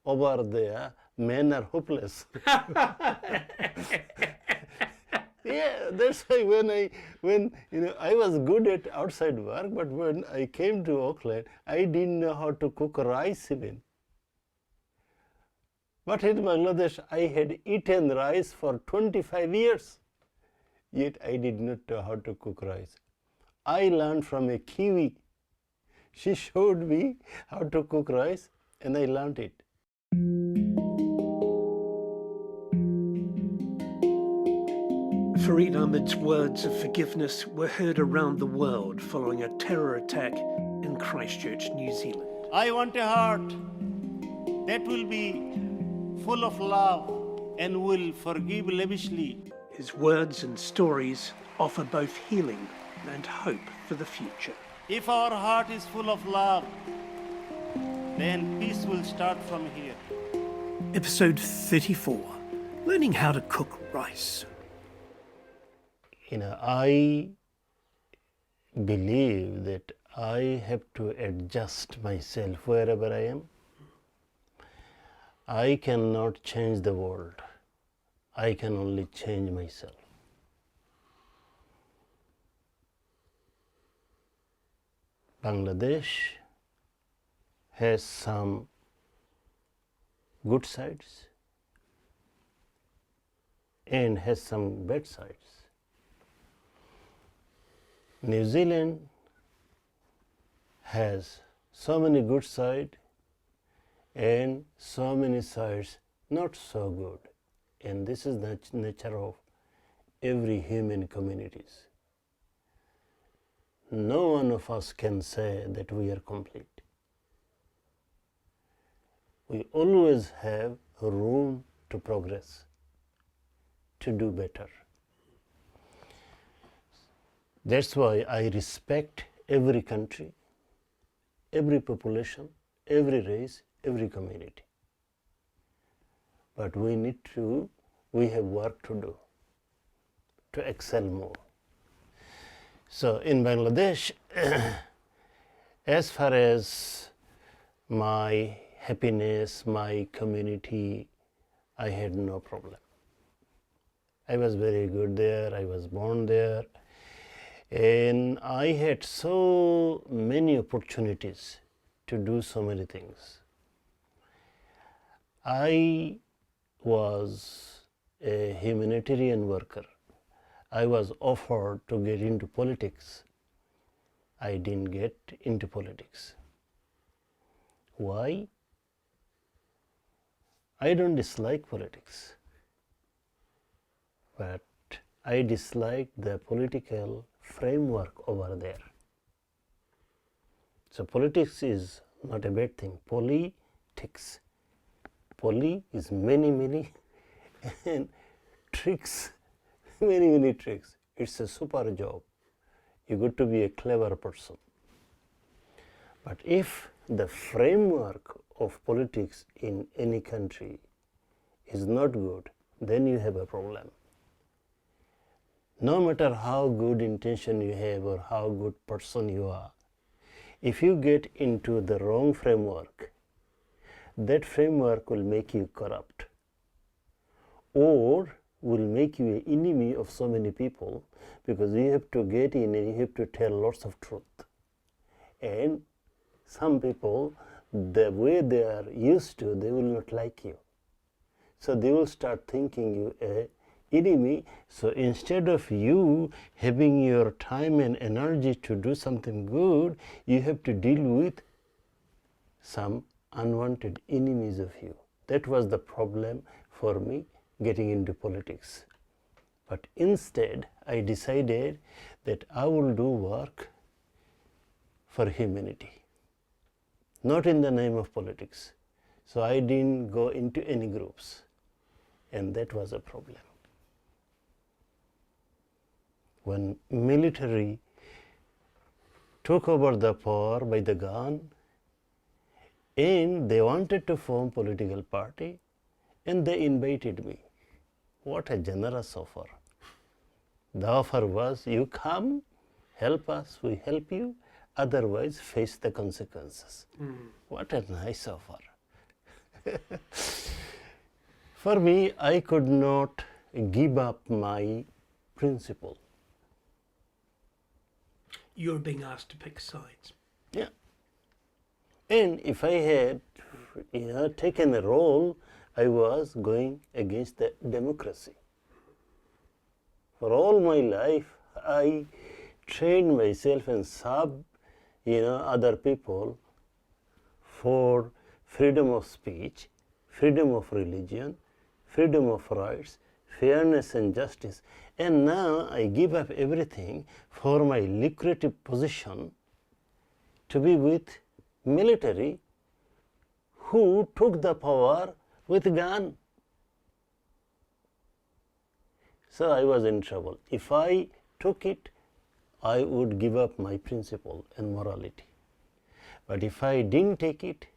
over there, men are hopeless. Yeah, that's why when I was good at outside work, but when I came to Auckland, I didn't know how to cook rice even. But in Bangladesh, I had eaten rice for 25 years, yet I did not know how to cook rice. I learned from a kiwi. She showed me how to cook rice, and I learned it. Farid Ahmed's words of forgiveness were heard around the world following a terror attack in Christchurch, New Zealand. I want a heart that will be full of love and will forgive lavishly. His words and stories offer both healing and hope for the future. If our heart is full of love, then peace will start from here. Episode 34, Learning How to Cook Rice. I believe that I have to adjust myself wherever I am. I cannot change the world. I can only change myself. Bangladesh has some good sides and has some bad sides. New Zealand has so many good sides and so many sides not so good. And this is the nature of every human communities. No one of us can say that we are complete. We always have room to progress, to do better. That's why I respect every country, every population, every race, every community. But we have work to do to excel more. So in Bangladesh, as far as my happiness, my community, I had no problem. I was very good there, I was born there, and I had so many opportunities to do so many things. I was a humanitarian worker. I was offered to get into politics. I didn't get into politics. Why? I don't dislike politics, but I dislike the political framework over there. So politics is not a bad thing. Politics. Poly is many, and tricks, many tricks. It's a super job. You got to be a clever person. But if the framework of politics in any country is not good, then you have a problem. No matter how good intention you have or how good person you are, if you get into the wrong framework, that framework will make you corrupt or will make you an enemy of so many people, because you have to get in and you have to tell lots of truth. And some people, the way they are used to, they will not like you. So they will start thinking you an enemy. So instead of you having your time and energy to do something good, you have to deal with some unwanted enemies of you. That was the problem for me getting into politics. But instead, I decided that I will do work for humanity, not in the name of politics. So I didn't go into any groups, and that was a problem. When military took over the power by the gun, and they wanted to form political party, and they invited me. What a generous offer. The offer was, you come, help us, we help you, otherwise face the consequences. What a nice offer. For me, I could not give up my principle. You're being asked to pick sides. Yeah. And if I had taken a role, I was going against the democracy. For all my life, I trained myself and served other people for freedom of speech, freedom of religion, freedom of rights, fairness and justice. And now I give up everything for my lucrative position to be with military who took the power with gun. So I was in trouble. If I took it, I would give up my principle and morality. But if I didn't take it,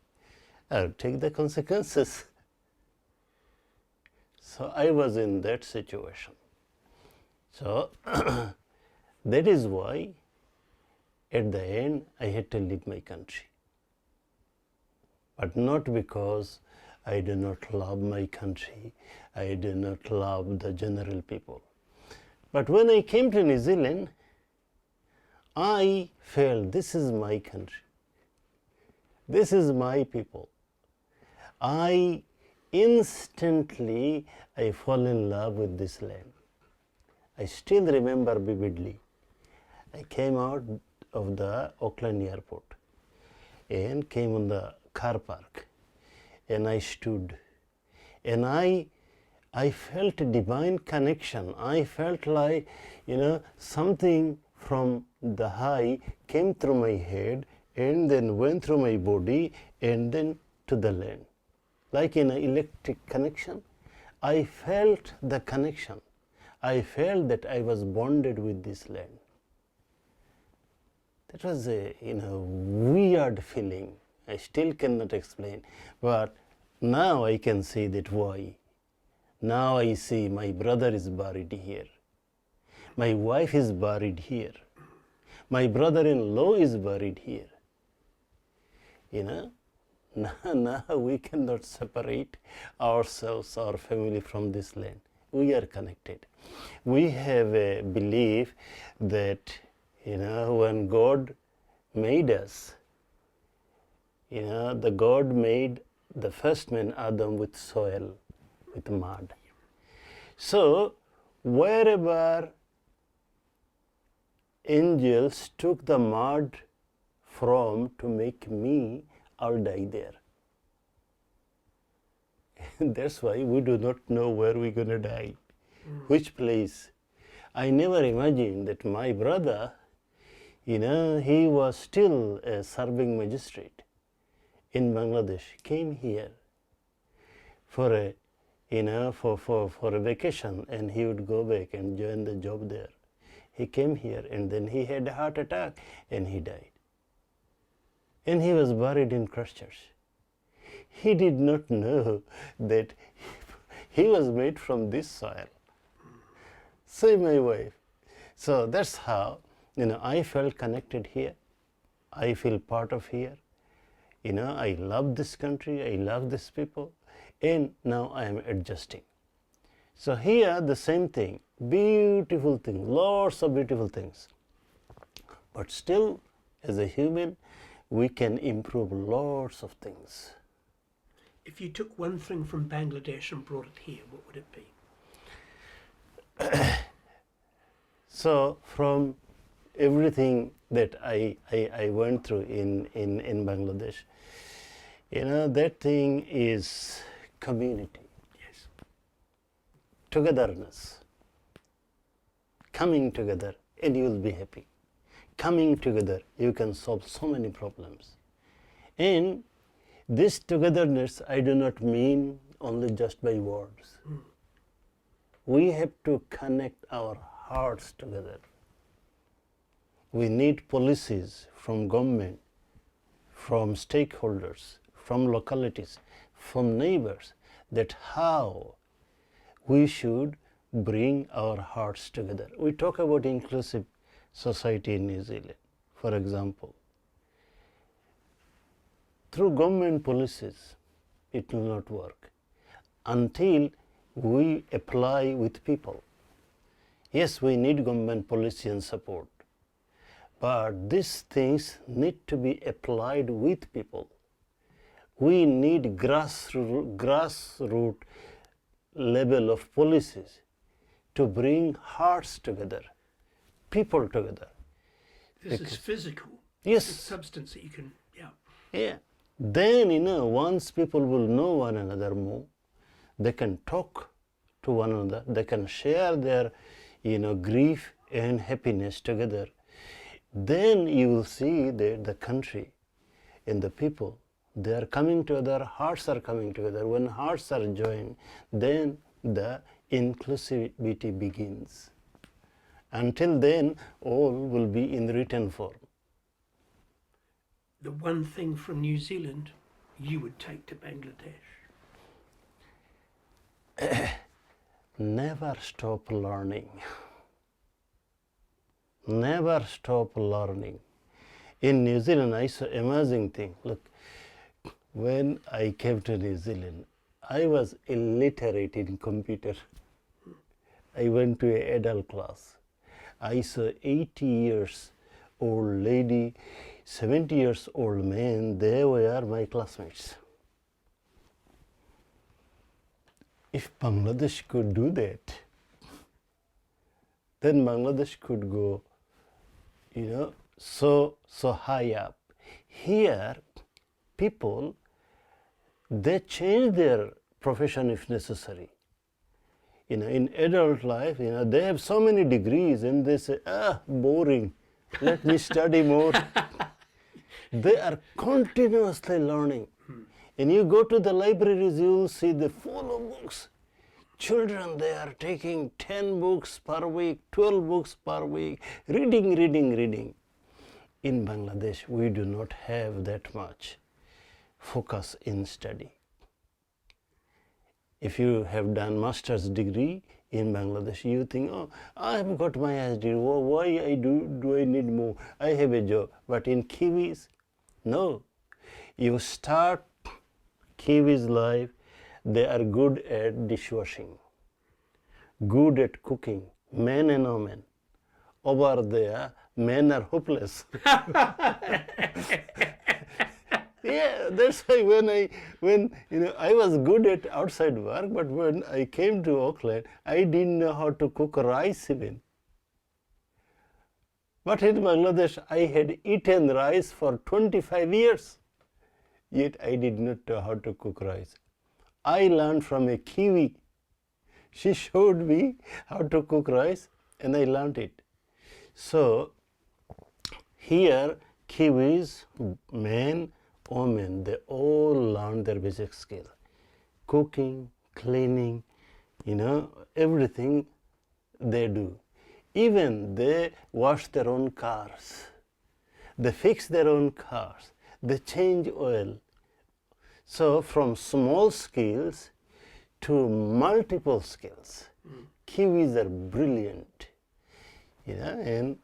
I would take the consequences. So I was in that situation. So that is why at the end I had to leave my country. But not because I do not love my country, I do not love the general people. But when I came to New Zealand, I felt this is my country. This is my people. I instantly fall in love with this land. I still remember vividly. I came out of the Auckland airport and came on the car park, and I stood, and I felt a divine connection. I felt like something from the high came through my head and then went through my body and then to the land, like in an electric connection. I felt the connection. I felt that I was bonded with this land. That was a weird feeling. I still cannot explain, but now I can see that why. Now I see my brother is buried here. My wife is buried here. My brother-in-law is buried here. Now we cannot separate ourselves, our family from this land. We are connected. We have a belief that when God made us, the God made the first man Adam with soil, with mud. So wherever angels took the mud from to make me, I'll die there. That's why we do not know where we're going to die, which place. I never imagined that my brother, he was still a serving magistrate in Bangladesh, came here for a for a vacation, and he would go back and join the job there. He came here and then he had a heart attack and he died. And he was buried in Christchurch. He did not know that he was made from this soil. Same my wife. So that's how I felt connected here. I feel part of here. I love this country, I love these people, and now I am adjusting. So here the same thing, beautiful thing, lots of beautiful things. But still, as a human, we can improve lots of things. If you took one thing from Bangladesh and brought it here, what would it be? So from everything that I went through in Bangladesh, that thing is community. Yes. Togetherness. Coming together and you will be happy. Coming together, you can solve so many problems. And this togetherness, I do not mean only just by words. We have to connect our hearts together. We need policies from government, from stakeholders, from localities, from neighbors, that how we should bring our hearts together. We talk about inclusive society in New Zealand, for example. Through government policies, it will not work until we apply with people. Yes, we need government policy and support, but these things need to be applied with people. We need grassroots level of policies to bring hearts together, people together. This is physical. Yes. It's substance that you can, Yeah. Then, once people will know one another more, they can talk to one another, they can share their, grief and happiness together. Then you will see that the country and the people, they are coming together, hearts are coming together. When hearts are joined, then the inclusivity begins. Until then, all will be in written form. The one thing from New Zealand you would take to Bangladesh? Never stop learning. Never stop learning. In New Zealand, I saw an amazing thing. Look, when I came to New Zealand, I was illiterate in computer. I went to an adult class. I saw 80 years old lady, 70 years old man, they were my classmates. If Bangladesh could do that, then Bangladesh could go, so high up. Here, people, they change their profession if necessary. In adult life, they have so many degrees and they say, boring, let me study more. They are continuously learning. And you go to the libraries, you will see the full of books. Children, they are taking 10 books per week, 12 books per week, reading. In Bangladesh, we do not have that much focus in study. If you have done master's degree in Bangladesh, you think, I have got my degree, why do I need more? I have a job. But in Kiwis, no. You start Kiwis' life, they are good at dishwashing, good at cooking, men and women. Over there, men are hopeless. Yeah, that's why when I was good at outside work, but when I came to Auckland, I didn't know how to cook rice even. But in Bangladesh, I had eaten rice for 25 years, yet I did not know how to cook rice. I learned from a kiwi. She showed me how to cook rice and I learned it. So here, Kiwis, men, women, they all learn their basic skill. Cooking, cleaning, everything they do. Even they wash their own cars. They fix their own cars. They change oil. So from small skills to multiple skills. Kiwis are brilliant. And